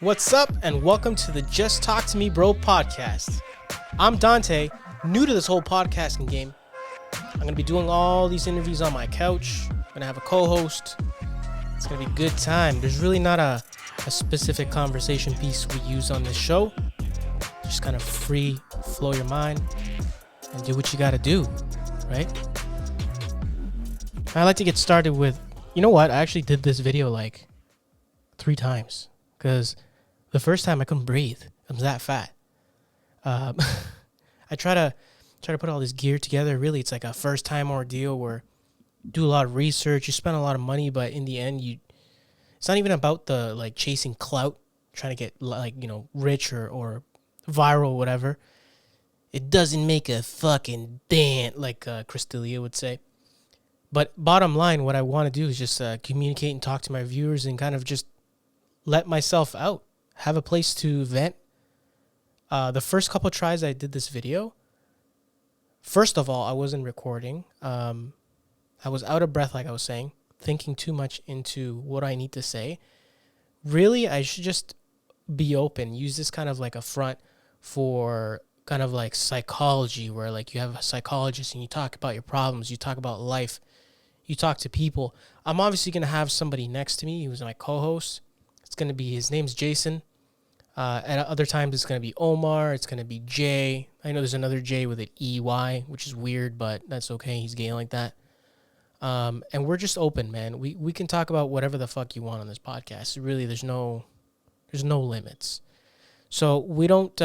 What's up, and welcome to the Just Talk to Me Bro podcast. I'm Dante, new to this whole podcasting game. I'm going to be doing all these interviews on my couch. I'm going to have a co-host. It's going to be a good time. There's really not a specific conversation piece we use on this show. Just kind of free flow your mind and do what you got to do, right? I like to get started with, you know what? I actually did this video like 3 times because the first time I couldn't breathe. I was that fat. I try to put all this gear together. Really, it's like a first time ordeal where you do a lot of research, you spend a lot of money, but in the end, it's not even about the like chasing clout, trying to get like, you know, rich or viral or whatever. It doesn't make a fucking dent, like Chris D'Elia would say. But bottom line, what I want to do is just communicate and talk to my viewers and kind of just let myself out, have a place to vent. The first couple tries I did this video, first of all, I wasn't recording. I was out of breath, like I was saying, thinking too much into what I need to say. Really, I should just be open, use this kind of like a front for kind of like psychology, where like you have a psychologist and you talk about your problems, you talk about life, you talk to people. I'm obviously going to have somebody next to me who's my co-host. It's going to be, his name's Jason. At other times, it's going to be Omar. It's going to be Jay. I know there's another Jay with an EY, which is weird, but that's okay. He's gay like that. And we're just open, man. We can talk about whatever the fuck you want on this podcast. Really, there's no limits. So we don't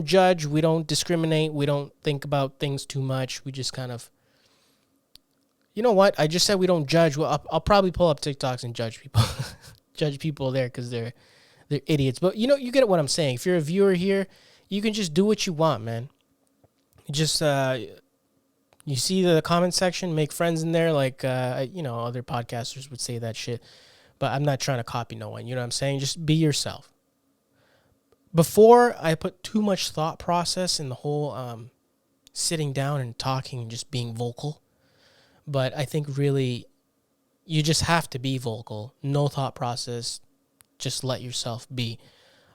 judge. We don't discriminate. We don't think about things too much. We just kind of, you know what? I just said we don't judge. Well, I'll probably pull up TikToks and judge people. Judge people there because they're idiots. But, you know, you get what I'm saying. If you're a viewer here, you can just do what you want, man. You just, you see the comment section, make friends in there like, you know, other podcasters would say that shit. But I'm not trying to copy no one. You know what I'm saying? Just be yourself. Before I put too much thought process in the whole sitting down and talking and just being vocal. But I think really you just have to be vocal. No thought process. Just let yourself be.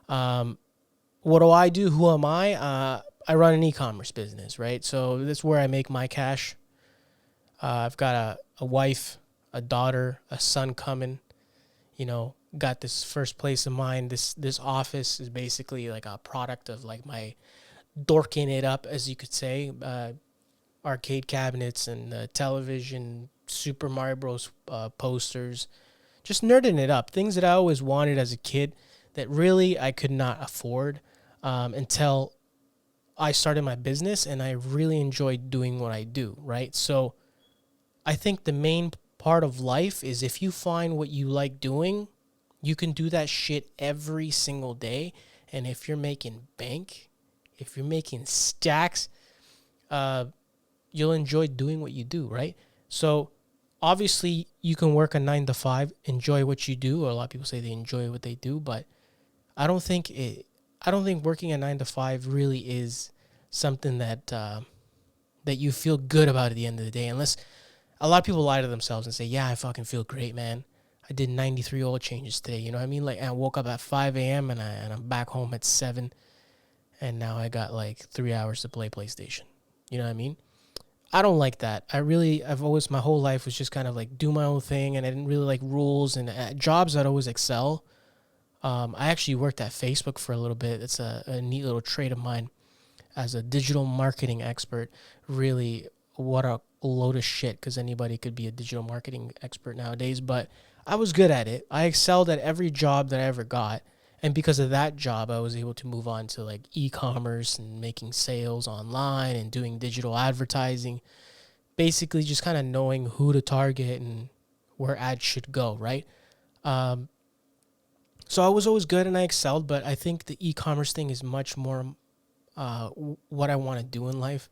What do I do? Who am I? I run an e-commerce business, right? So that's where I make my cash. I've got a wife, a daughter, a son coming. You know, got this first place in mind. This office is basically like a product of like my dorking it up, as you could say. Arcade cabinets and television, Super Mario Bros. Posters. Just nerding it up. Things that I always wanted as a kid that really I could not afford until I started my business, and I really enjoyed doing what I do, right? So I think the main part of life is if you find what you like doing, you can do that shit every single day. And if you're making bank, if you're making stacks, you'll enjoy doing what you do, right? So obviously you can work a 9 to 5, enjoy what you do, or a lot of people say they enjoy what they do, but I don't think working a 9 to 5 really is something that that you feel good about at the end of the day, unless a lot of people lie to themselves and say, yeah, I fucking feel great, man. I did 93 oil changes today. You know what I mean? Like, I woke up at 5 a.m. and I'm back home at 7, and now I got like 3 hours to play PlayStation. You know what I mean? I don't like that. I've always, my whole life was just kind of like do my own thing, and I didn't really like rules, and at jobs I'd always excel. I actually worked at Facebook for a little bit. It's a neat little trait of mine as a digital marketing expert. Really, what a load of shit, because anybody could be a digital marketing expert nowadays, but I was good at it. I excelled at every job that I ever got. And because of that job, I was able to move on to like e-commerce and making sales online and doing digital advertising. Basically just kind of knowing who to target and where ads should go, right? So I was always good and I excelled, but I think the e-commerce thing is much more what I want to do in life.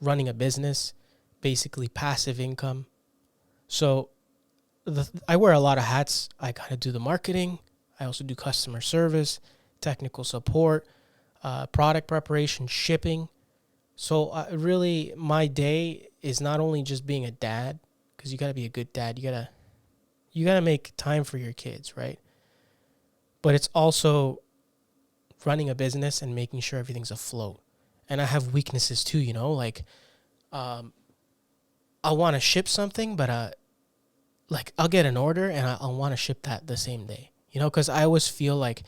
Running a business, basically passive income. So I wear a lot of hats. I kind of do the marketing. I also do customer service, technical support, product preparation, shipping. So really, my day is not only just being a dad, because you got to be a good dad. You gotta make time for your kids, right? but it's also running a business and making sure everything's afloat. And I have weaknesses too, you know, like I want to ship something, but like I'll get an order and I'll want to ship that the same day, you know, because I always feel like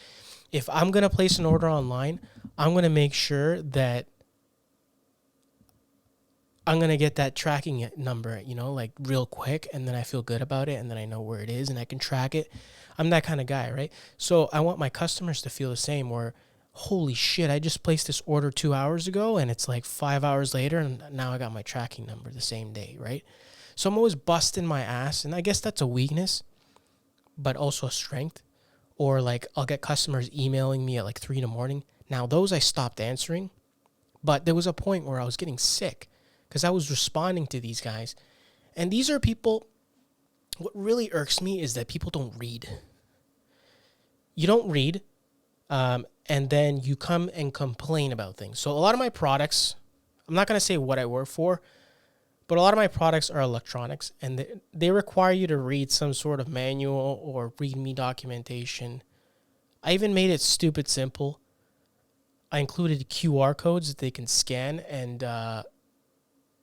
if I'm going to place an order online, I'm going to make sure that I'm going to get that tracking number, you know, like real quick. And then I feel good about it. And then I know where it is and I can track it. I'm that kind of guy, right? So I want my customers to feel the same, where, holy shit, I just placed this order 2 hours ago and it's like 5 hours later and now I got my tracking number the same day, right? So I'm always busting my ass. And I guess that's a weakness, but also a strength. Or like I'll get customers emailing me at like 3 a.m. Now those I stopped answering, but there was a point where I was getting sick because I was responding to these guys. And these are people, what really irks me is that people don't read. You don't read, and then you come and complain about things. So a lot of my products, I'm not going to say what I work for, but a lot of my products are electronics, and they require you to read some sort of manual or README documentation. I even made it stupid simple. I included QR codes that they can scan, and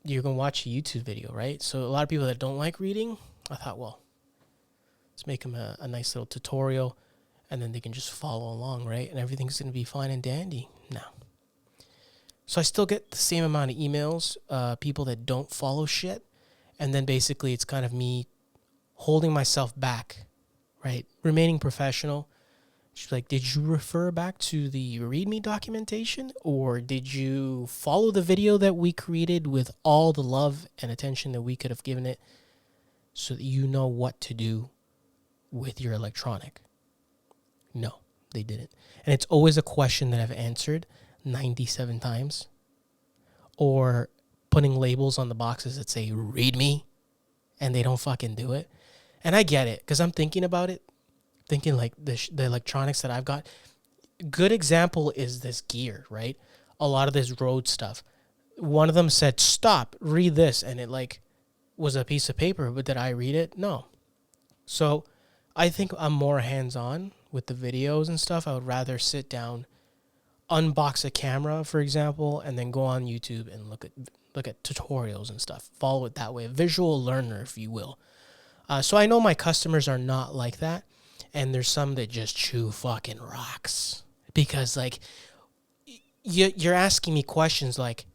you can watch a YouTube video, right? So a lot of people that don't like reading, I thought, well, let's make them a nice little tutorial, and then they can just follow along, right? And everything's going to be fine and dandy. No. So I still get the same amount of emails, people that don't follow shit. And then basically it's kind of me holding myself back, right? Remaining professional. She's like, did you refer back to the README documentation? Or did you follow the video that we created with all the love and attention that we could have given it so that you know what to do with your electronic? No, they didn't. And it's always a question that I've answered 97 times, or putting labels on the boxes that say read me, and they don't fucking do it. And I get it, because I'm thinking about it, thinking like the electronics that I've got. Good example is this gear, right? A lot of this road stuff. One of them said, stop, read this, and it like was a piece of paper, but did I read it? No. So I think I'm more hands-on with the videos and stuff. I would rather sit down, unbox a camera, for example, and then go on YouTube and look at tutorials and stuff. Follow it that way. A visual learner, if you will. So I know my customers are not like that, and there's some that just chew fucking rocks because like you're asking me questions like,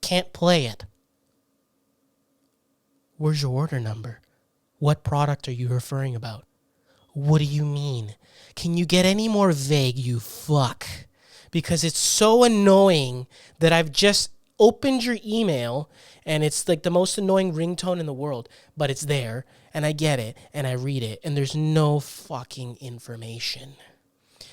can't play it. Where's your order number? What product are you referring about? What do you mean? Can you get any more vague, you fuck? Because it's so annoying that I've just opened your email and it's like the most annoying ringtone in the world, but it's there and I get it and I read it and there's no fucking information.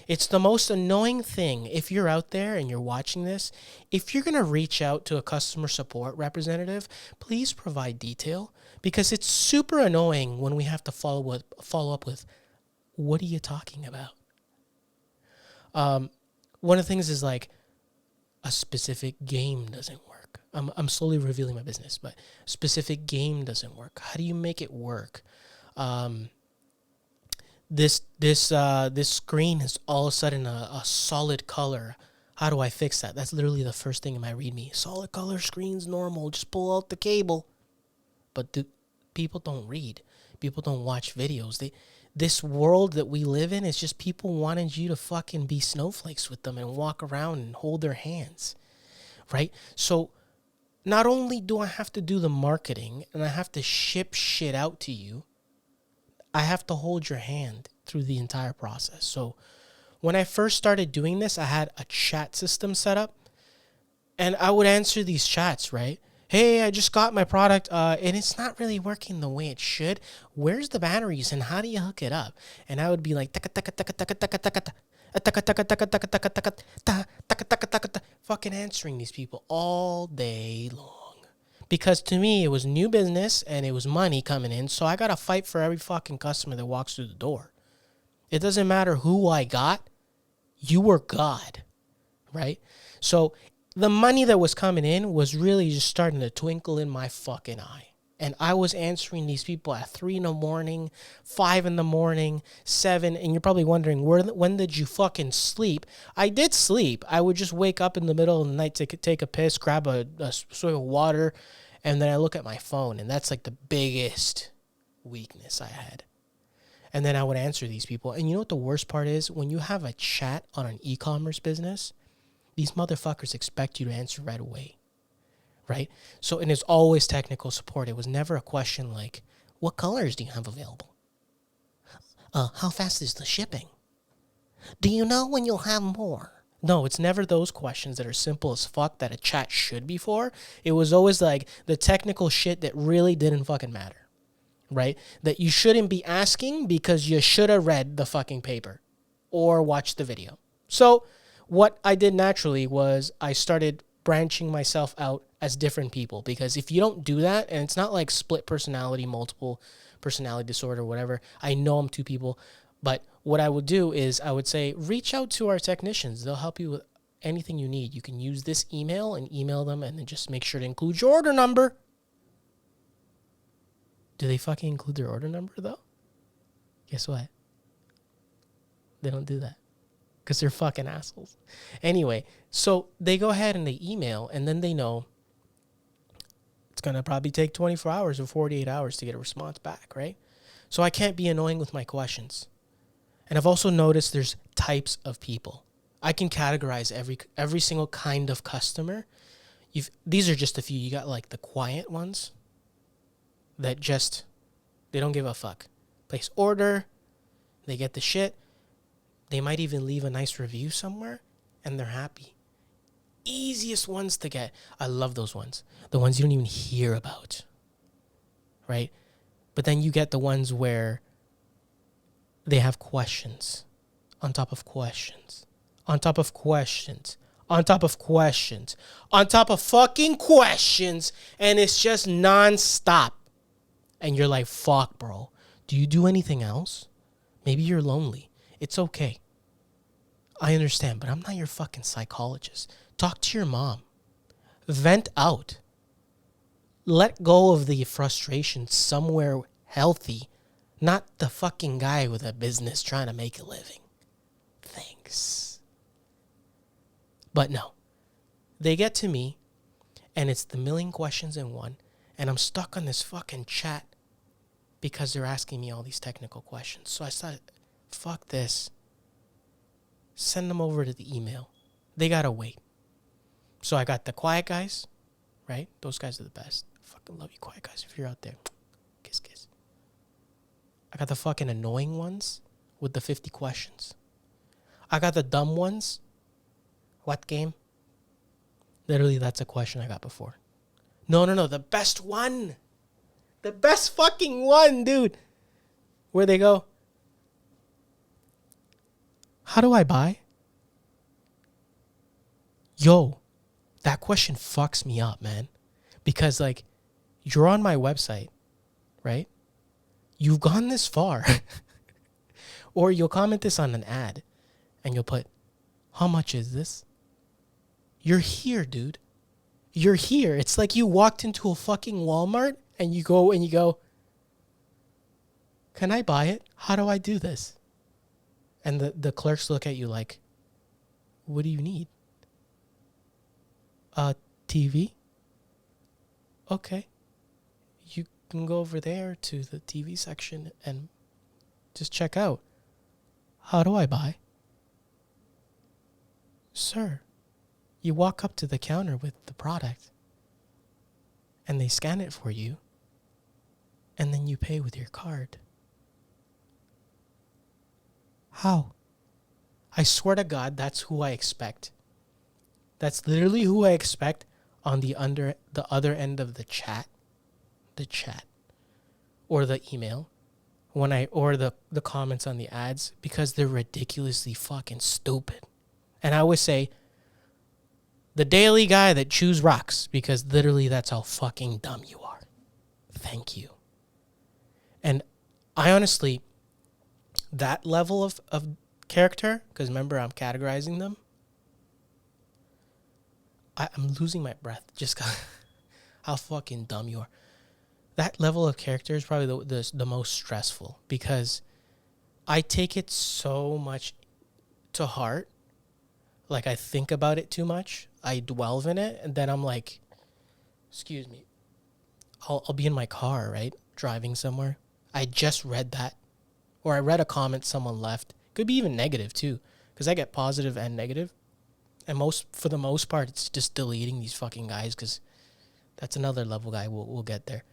It's the most annoying thing. If you're out there and you're watching this, if you're going to reach out to a customer support representative, please provide detail, because it's super annoying when we have to follow up with, what are you talking about? One of the things is like a specific game doesn't work. I'm slowly revealing my business, but a specific game doesn't work. How do you make it work? This screen is all of a sudden a solid color. How do I fix that? That's literally the first thing in my README. Solid color screen's normal. Just pull out the cable. But people don't read. People don't watch videos. This world that we live in is just people wanting you to fucking be snowflakes with them and walk around and hold their hands, right? So not only do I have to do the marketing and I have to ship shit out to you, I have to hold your hand through the entire process. So when I first started doing this, I had a chat system set up and I would answer these chats, right? Hey, I just got my product, and it's not really working the way it should. Where's the batteries, and how do you hook it up? And I would be like, fucking answering these people all day long. Because to me, it was new business, and it was money coming in, so I got to fight for every fucking customer that walks through the door. It doesn't matter who I got. You were God, right? So the money that was coming in was really just starting to twinkle in my fucking eye. And I was answering these people at 3 in the morning, 5 in the morning, 7. And you're probably wondering, when did you fucking sleep? I did sleep. I would just wake up in the middle of the night to take a piss, grab a swig of water, and then I look at my phone. And that's like the biggest weakness I had. And then I would answer these people. And you know what the worst part is? When you have a chat on an e-commerce business, these motherfuckers expect you to answer right away. Right? So, and it's always technical support. It was never a question like, what colors do you have available? How fast is the shipping? Do you know when you'll have more? No, it's never those questions that are simple as fuck that a chat should be for. It was always like the technical shit that really didn't fucking matter. Right? That you shouldn't be asking because you should have read the fucking paper or watched the video. So what I did naturally was I started branching myself out as different people, because if you don't do that, and it's not like split personality, multiple personality disorder, whatever. I know I'm two people, but what I would do is I would say, reach out to our technicians. They'll help you with anything you need. You can use this email and email them, and then just make sure to include your order number. Do they fucking include their order number though? Guess what? They don't do that. Because they're fucking assholes. Anyway, so they go ahead and they email, and then they know it's going to probably take 24 hours or 48 hours to get a response back, right? So I can't be annoying with my questions. And I've also noticed there's types of people. I can categorize every single kind of customer. These are just a few. You got like the quiet ones that just, they don't give a fuck. Place order, they get the shit. They might even leave a nice review somewhere, and they're happy. Easiest ones to get. I love those ones. The ones you don't even hear about. Right? But then you get the ones where they have questions on top of questions. On top of questions. On top of questions. On top of fucking questions. And it's just nonstop. And you're like, fuck, bro. Do you do anything else? Maybe you're lonely. It's okay. I understand, but I'm not your fucking psychologist. Talk to your mom. Vent out. Let go of the frustration somewhere healthy, not the fucking guy with a business trying to make a living. Thanks. But no. They get to me, and it's the million questions in one, and I'm stuck on this fucking chat because they're asking me all these technical questions. So I started, fuck this. Send them over to the email. They gotta wait. So I got the quiet guys, right? Those guys are the best. Fucking love you, quiet guys. If you're out there, kiss, kiss. I got the fucking annoying ones with the 50 questions. I got the dumb ones. What game? Literally, that's a question I got before. No. The best one. The best fucking one, dude. Where they go, how do I buy? Yo, that question fucks me up, man. Because, like, you're on my website, right? You've gone this far. Or you'll comment this on an ad, and you'll put, how much is this? You're here, dude. You're here. It's like you walked into a fucking Walmart, and you go, can I buy it? How do I do this? And the clerks look at you like, what do you need? TV? Okay. You can go over there to the TV section and just check out. How do I buy? Sir, you walk up to the counter with the product, and they scan it for you, and then you pay with your card. How? I swear to God, that's who I expect. That's literally who I expect on the other end of the chat, or the email, or the comments on the ads, because they're ridiculously fucking stupid. And I always say, the daily guy that chews rocks, because literally that's how fucking dumb you are. Thank you. And I honestly, that level of character, because remember, I'm categorizing them. I'm losing my breath just how fucking dumb you are. that level of character is probably the most stressful, because I take it so much to heart. Like, I think about it too much. I dwell in it, and then I'm like, excuse me, I'll be in my car, right, driving somewhere. I just read that, or I read a comment someone left. Could be even negative too, because I get positive and negative, and for the most part, it's just deleting these fucking guys, because that's another level guy. We'll get there,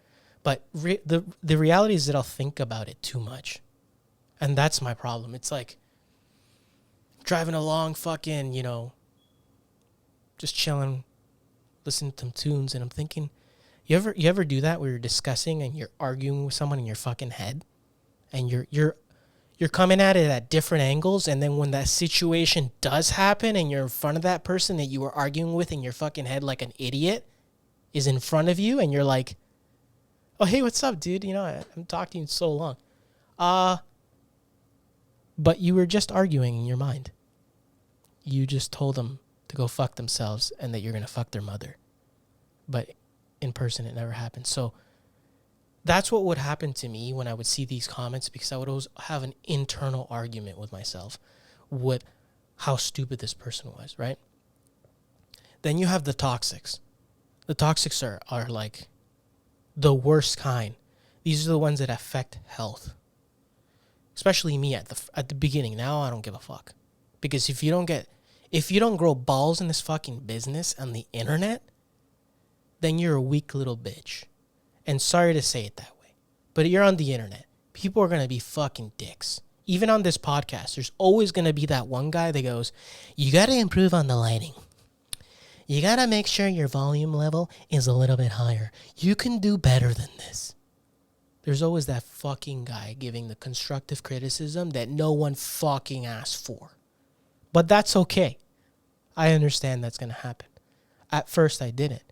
but the reality is that I'll think about it too much, and that's my problem. It's like driving along, fucking, just chilling, listening to some tunes, and I'm thinking, you ever do that where you're discussing and you're arguing with someone in your fucking head, and you're coming at it at different angles, and then when that situation does happen and you're in front of that person that you were arguing with in your fucking head like an idiot is in front of you, and you're like, oh, hey, what's up, dude? I'm talking to you so long. But you were just arguing in your mind. You just told them to go fuck themselves and that you're going to fuck their mother. But in person, it never happened. So that's what would happen to me when I would see these comments, because I would always have an internal argument with myself with how stupid this person was, right? Then you have the toxics. The toxics are like the worst kind. These are the ones that affect health. Especially me at the beginning. Now I don't give a fuck. Because if you don't grow balls in this fucking business on the internet, then you're a weak little bitch. And sorry to say it that way, but you're on the internet. People are going to be fucking dicks. Even on this podcast, there's always going to be that one guy that goes, you got to improve on the lighting. You got to make sure your volume level is a little bit higher. You can do better than this. There's always that fucking guy giving the constructive criticism that no one fucking asked for. But that's okay. I understand that's going to happen. At first, I didn't.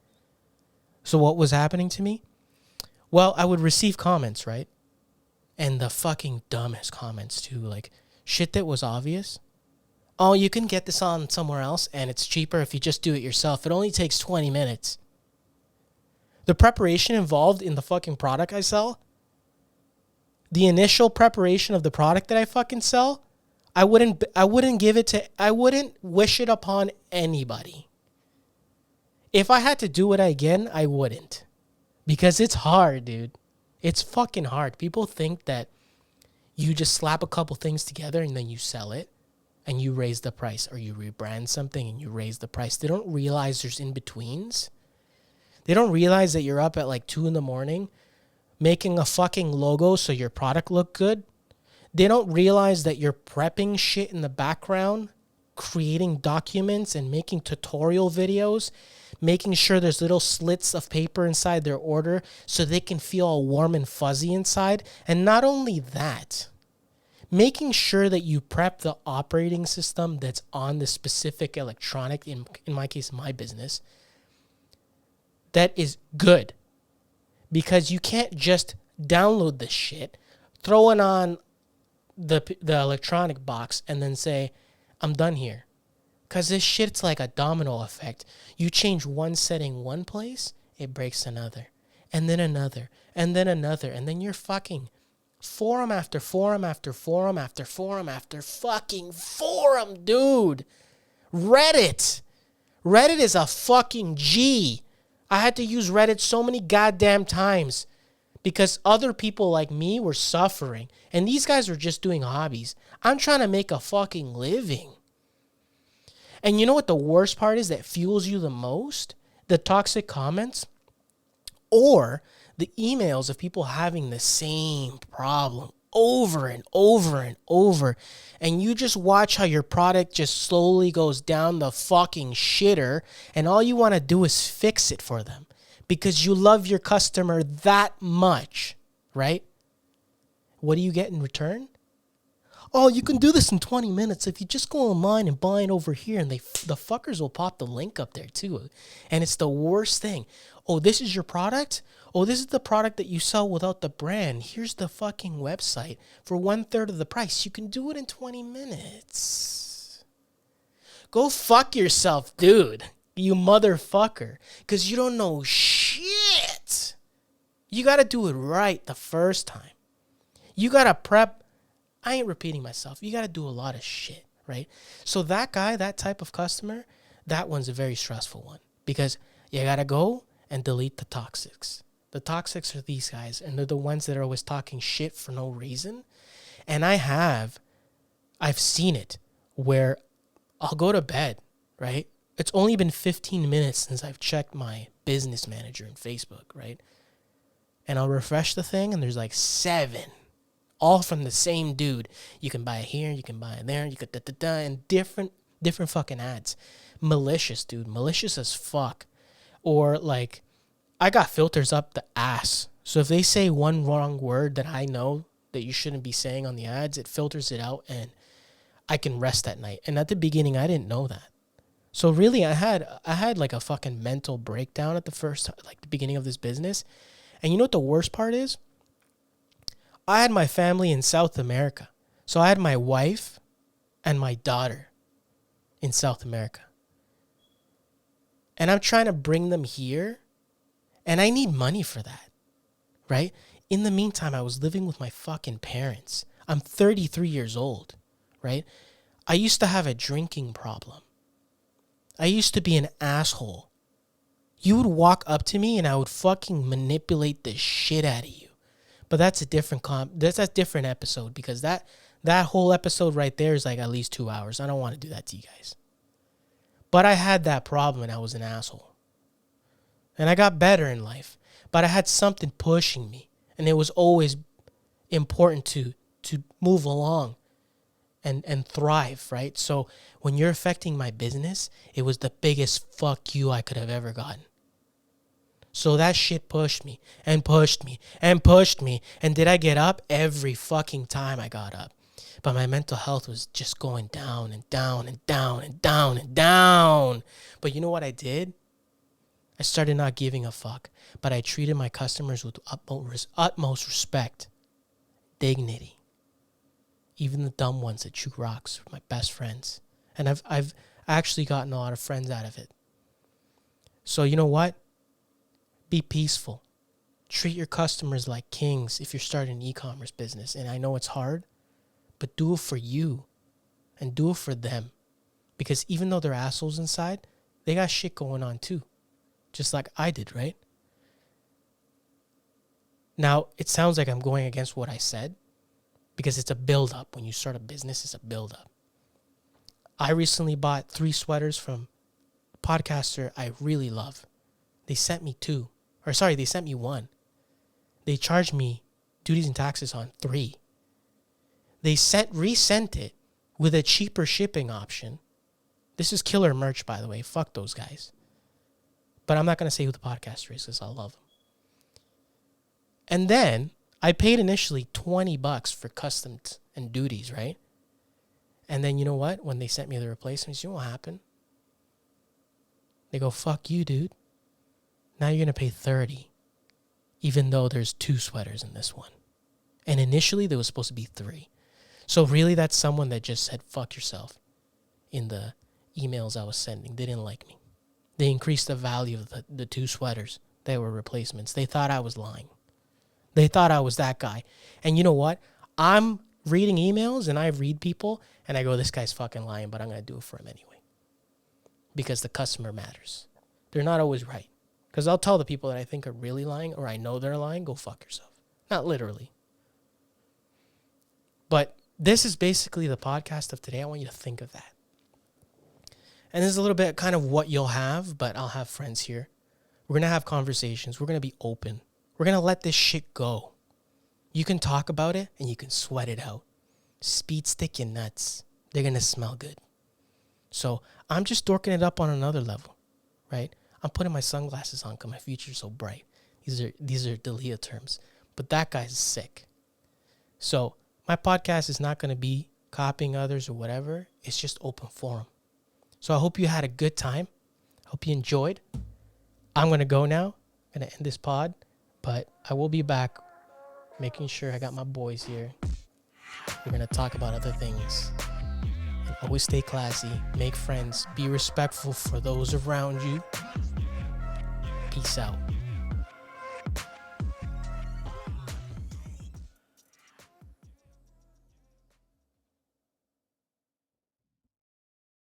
So what was happening to me? Well, I would receive comments, right? And the fucking dumbest comments too. Like, shit that was obvious. Oh, you can get this on somewhere else, and it's cheaper if you just do it yourself. It only takes 20 minutes. The preparation involved in the fucking product I sell, the initial preparation of the product that I fucking sell, I wouldn't wish it upon anybody. If I had to do it again, I wouldn't. Because it's hard, dude. It's fucking hard. People think that you just slap a couple things together and then you sell it and you raise the price, or you rebrand something and you raise the price. They don't realize there's in-betweens. They don't realize that you're up at like 2 a.m. making a fucking logo so your product look good. They don't realize that you're prepping shit in the background, creating documents and making tutorial videos, making sure there's little slits of paper inside their order so they can feel all warm and fuzzy inside. And not only that, making sure that you prep the operating system that's on the specific electronic, in my case, my business, that is good. Because you can't just download this shit, throw it on the electronic box, and then say, I'm done here. Because this shit's like a domino effect. You change one setting one place, it breaks another. And then another. And then another. And then you're fucking forum after forum after forum after forum after fucking forum, dude. Reddit. Reddit is a fucking G. I had to use Reddit so many goddamn times because other people like me were suffering. And these guys were just doing hobbies. I'm trying to make a fucking living. And you know what the worst part is that fuels you the most? The toxic comments or the emails of people having the same problem over and over and over. And you just watch how your product just slowly goes down the fucking shitter. And all you want to do is fix it for them because you love your customer that much, right? What do you get in return? Oh, you can do this in 20 minutes if you just go online and buy it over here. And the fuckers will pop the link up there too. And it's the worst thing. Oh, this is your product? Oh, this is the product that you sell without the brand. Here's the fucking website for 1/3 of the price. You can do it in 20 minutes. Go fuck yourself, dude. You motherfucker. Because you don't know shit. You got to do it right the first time. You got to prep. I ain't repeating myself. You got to do a lot of shit, right? So that guy, that type of customer, that one's a very stressful one because you got to go and delete the toxics. The toxics are these guys, and they're the ones that are always talking shit for no reason. And I've seen it where I'll go to bed, right? It's only been 15 minutes since I've checked my business manager in Facebook, right? And I'll refresh the thing, and there's like 7, all from the same dude. You can buy it here, you can buy it there, you could da-da-da, and different fucking ads. Malicious, dude. Malicious as fuck. Or like, I got filters up the ass. So if they say one wrong word that I know that you shouldn't be saying on the ads, it filters it out, and I can rest at night. And at the beginning, I didn't know that. So really, I had like a fucking mental breakdown at the beginning of this business. And you know what the worst part is? I had my family in South America. So I had my wife and my daughter in South America. And I'm trying to bring them here. And I need money for that, right? In the meantime, I was living with my fucking parents. I'm 33 years old, right? I used to have a drinking problem. I used to be an asshole. You would walk up to me and I would fucking manipulate the shit out of you. But that's a different that's a different episode because that whole episode right there is like at least 2 hours. I don't want to do that to you guys. But I had that problem and I was an asshole. And I got better in life. But I had something pushing me. And it was always important to move along and thrive, right? So when you're affecting my business, it was the biggest fuck you I could have ever gotten. So that shit pushed me and pushed me and pushed me. And did I get up? Every fucking time I got up. But my mental health was just going down and down and down and down and down. But you know what I did? I started not giving a fuck. But I treated my customers with utmost respect, dignity. Even the dumb ones that chew rocks were my best friends. And I've actually gotten a lot of friends out of it. So you know what? Be peaceful. Treat your customers like kings if you're starting an e-commerce business. And I know it's hard, but do it for you and do it for them. Because even though they're assholes inside, they got shit going on too. Just like I did, right? Now, it sounds like I'm going against what I said because it's a build-up. When you start a business, it's a build-up. I recently bought 3 sweaters from a podcaster I really love. They sent me 2. They sent me 1. They charged me duties and taxes on 3. They resent it with a cheaper shipping option. This is killer merch, by the way. Fuck those guys. But I'm not going to say who the podcaster is because I love them. And then I paid initially $20 for customs and duties, right? And then you know what? When they sent me the replacements, you know what happened? They go, fuck you, dude. Now you're going to pay $30, even though there's 2 sweaters in this one. And initially there was supposed to be 3. So really that's someone that just said, fuck yourself in the emails I was sending. They didn't like me. They increased the value of the 2 sweaters that were replacements. They thought I was lying. They thought I was that guy. And you know what? I'm reading emails and I read people and I go, this guy's fucking lying, but I'm going to do it for him anyway. Because the customer matters. They're not always right. Because I'll tell the people that I think are really lying or I know they're lying, go fuck yourself. Not literally. But this is basically the podcast of today. I want you to think of that. And this is a little bit kind of what you'll have, but I'll have friends here. We're going to have conversations. We're going to be open. We're going to let this shit go. You can talk about it and you can sweat it out. Speed stick your nuts. They're going to smell good. So I'm just dorking it up on another level, right? I'm putting my sunglasses on because my future's so bright. These are Dalia terms. But that guy's sick. So my podcast is not going to be copying others or whatever. It's just open forum. So I hope you had a good time. I hope you enjoyed. I'm going to go now. I'm going to end this pod. But I will be back making sure I got my boys here. We're going to talk about other things. And always stay classy. Make friends. Be respectful for those around you. Peace out.